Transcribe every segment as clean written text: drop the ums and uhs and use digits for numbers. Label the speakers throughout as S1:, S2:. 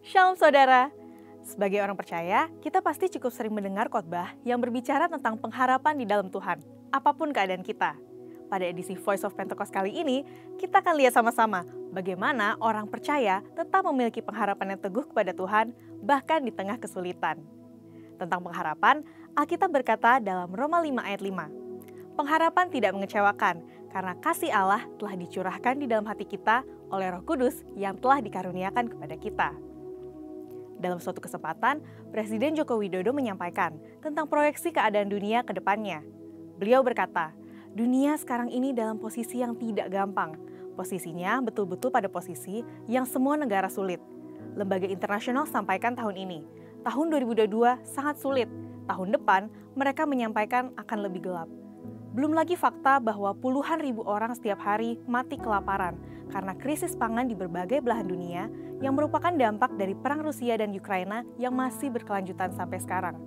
S1: Shalom saudara. Sebagai orang percaya, kita pasti cukup sering mendengar khotbah yang berbicara tentang pengharapan di dalam Tuhan, apapun keadaan kita. Pada edisi Voice of Pentecost kali ini, kita akan lihat sama-sama bagaimana orang percaya tetap memiliki pengharapan yang teguh kepada Tuhan, bahkan di tengah kesulitan. Tentang pengharapan, Alkitab berkata dalam Roma 5 ayat 5, pengharapan tidak mengecewakan, karena kasih Allah telah dicurahkan di dalam hati kita oleh Roh Kudus yang telah dikaruniakan kepada kita. Dalam suatu kesempatan, Presiden Joko Widodo menyampaikan tentang proyeksi keadaan dunia ke depannya. Beliau berkata, dunia sekarang ini dalam posisi yang tidak gampang. Posisinya betul-betul pada posisi yang semua negara sulit. Lembaga internasional sampaikan tahun ini, tahun 2022 sangat sulit. Tahun depan, mereka menyampaikan akan lebih gelap. Belum lagi fakta bahwa puluhan ribu orang setiap hari mati kelaparan karena krisis pangan di berbagai belahan dunia yang merupakan dampak dari perang Rusia dan Ukraina yang masih berkelanjutan sampai sekarang.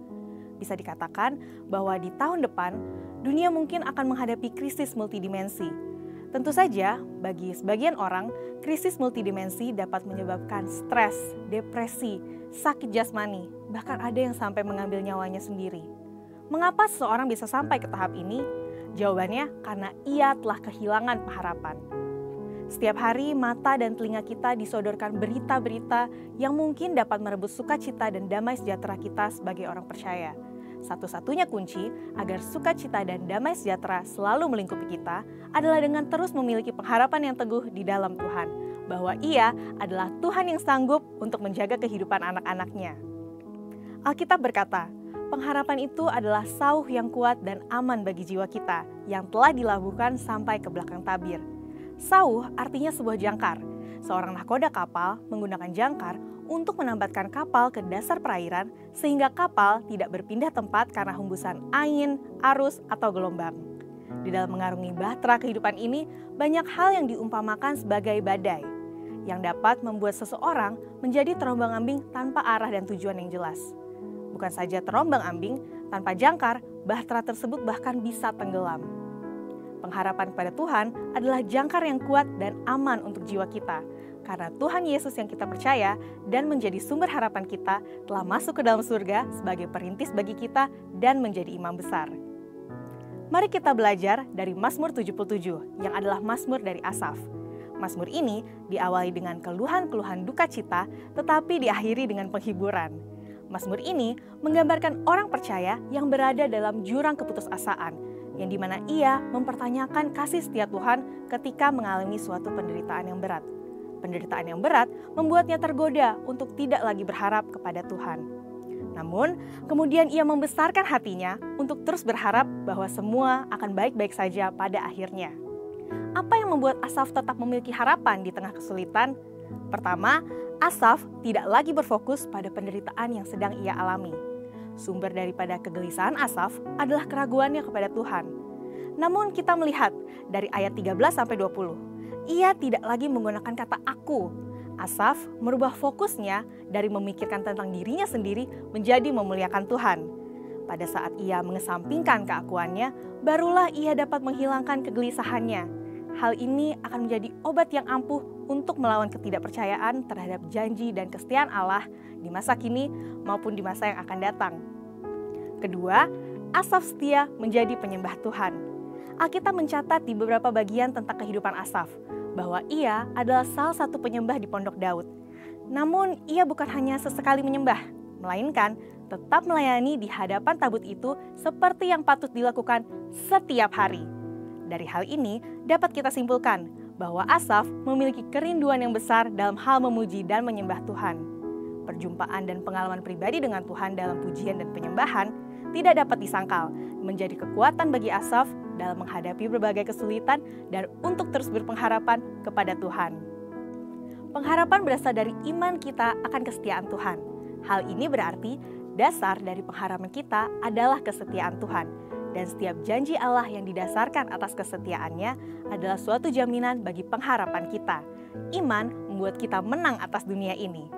S1: Bisa dikatakan bahwa di tahun depan, dunia mungkin akan menghadapi krisis multidimensi. Tentu saja, bagi sebagian orang, krisis multidimensi dapat menyebabkan stres, depresi, sakit jasmani, bahkan ada yang sampai mengambil nyawanya sendiri. Mengapa seseorang bisa sampai ke tahap ini? Jawabannya, karena ia telah kehilangan pengharapan. Setiap hari mata dan telinga kita disodorkan berita-berita yang mungkin dapat merebut sukacita dan damai sejahtera kita sebagai orang percaya. Satu-satunya kunci agar sukacita dan damai sejahtera selalu melingkupi kita adalah dengan terus memiliki pengharapan yang teguh di dalam Tuhan, bahwa Ia adalah Tuhan yang sanggup untuk menjaga kehidupan anak-anak-Nya. Alkitab berkata, pengharapan itu adalah sauh yang kuat dan aman bagi jiwa kita yang telah dilabuhkan sampai ke belakang tabir. Sauh artinya sebuah jangkar. Seorang nahkoda kapal menggunakan jangkar untuk menambatkan kapal ke dasar perairan sehingga kapal tidak berpindah tempat karena hembusan angin, arus, atau gelombang. Di dalam mengarungi bahtera kehidupan ini, banyak hal yang diumpamakan sebagai badai yang dapat membuat seseorang menjadi terombang-ambing tanpa arah dan tujuan yang jelas. Bukan saja terombang-ambing, tanpa jangkar, bahtera tersebut bahkan bisa tenggelam. Pengharapan kepada Tuhan adalah jangkar yang kuat dan aman untuk jiwa kita, karena Tuhan Yesus yang kita percaya dan menjadi sumber harapan kita telah masuk ke dalam surga sebagai perintis bagi kita dan menjadi imam besar. Mari kita belajar dari Mazmur 77 yang adalah Mazmur dari Asaf. Mazmur ini diawali dengan keluhan-keluhan duka cita tetapi diakhiri dengan penghiburan. Mazmur ini menggambarkan orang percaya yang berada dalam jurang keputusasaan, yang dimana ia mempertanyakan kasih setia Tuhan ketika mengalami suatu penderitaan yang berat. Penderitaan yang berat membuatnya tergoda untuk tidak lagi berharap kepada Tuhan. Namun, kemudian ia membesarkan hatinya untuk terus berharap bahwa semua akan baik-baik saja pada akhirnya. Apa yang membuat Asaf tetap memiliki harapan di tengah kesulitan? Pertama, Asaf tidak lagi berfokus pada penderitaan yang sedang ia alami. Sumber daripada kegelisahan Asaf adalah keraguannya kepada Tuhan. Namun kita melihat dari ayat 13-20, ia tidak lagi menggunakan kata aku. Asaf merubah fokusnya dari memikirkan tentang dirinya sendiri menjadi memuliakan Tuhan. Pada saat ia mengesampingkan keakuannya, barulah ia dapat menghilangkan kegelisahannya. Hal ini akan menjadi obat yang ampuh untuk melawan ketidakpercayaan terhadap janji dan kesetiaan Allah di masa kini maupun di masa yang akan datang. Kedua, Asaf setia menjadi penyembah Tuhan. Alkitab mencatat di beberapa bagian tentang kehidupan Asaf, bahwa ia adalah salah satu penyembah di Pondok Daud. Namun, ia bukan hanya sesekali menyembah, melainkan tetap melayani di hadapan tabut itu seperti yang patut dilakukan setiap hari. Dari hal ini, dapat kita simpulkan bahwa Asaf memiliki kerinduan yang besar dalam hal memuji dan menyembah Tuhan. Perjumpaan dan pengalaman pribadi dengan Tuhan dalam pujian dan penyembahan tidak dapat disangkal menjadi kekuatan bagi Asaf dalam menghadapi berbagai kesulitan dan untuk terus berpengharapan kepada Tuhan. Pengharapan berasal dari iman kita akan kesetiaan Tuhan. Hal ini berarti dasar dari pengharapan kita adalah kesetiaan Tuhan. Dan setiap janji Allah yang didasarkan atas kesetiaannya adalah suatu jaminan bagi pengharapan kita. Iman membuat kita menang atas dunia ini.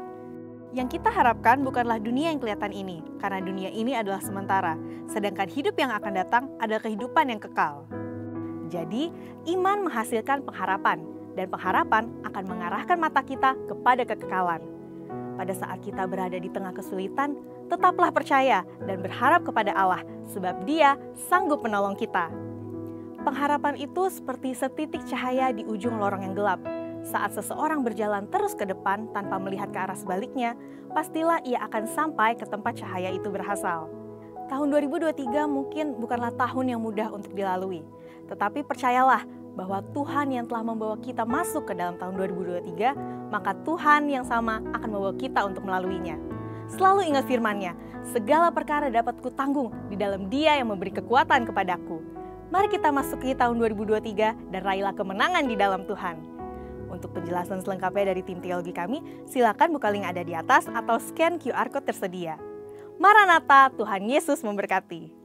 S1: Yang kita harapkan bukanlah dunia yang kelihatan ini, karena dunia ini adalah sementara, sedangkan hidup yang akan datang adalah kehidupan yang kekal. Jadi, iman menghasilkan pengharapan, dan pengharapan akan mengarahkan mata kita kepada kekekalan. Pada saat kita berada di tengah kesulitan, tetaplah percaya dan berharap kepada Allah, sebab Dia sanggup menolong kita. Pengharapan itu seperti setitik cahaya di ujung lorong yang gelap. Saat seseorang berjalan terus ke depan tanpa melihat ke arah sebaliknya, pastilah ia akan sampai ke tempat cahaya itu berasal. Tahun 2023 mungkin bukanlah tahun yang mudah untuk dilalui, tetapi percayalah bahwa Tuhan yang telah membawa kita masuk ke dalam tahun 2023, maka Tuhan yang sama akan membawa kita untuk melaluinya. Selalu ingat firman-Nya, segala perkara dapat kutanggung di dalam Dia yang memberi kekuatan kepadaku. Mari kita masuk ke tahun 2023 dan raihlah kemenangan di dalam Tuhan. Untuk penjelasan selengkapnya dari tim teologi kami, silakan buka link ada di atas atau scan QR Code tersedia. Maranatha, Tuhan Yesus memberkati.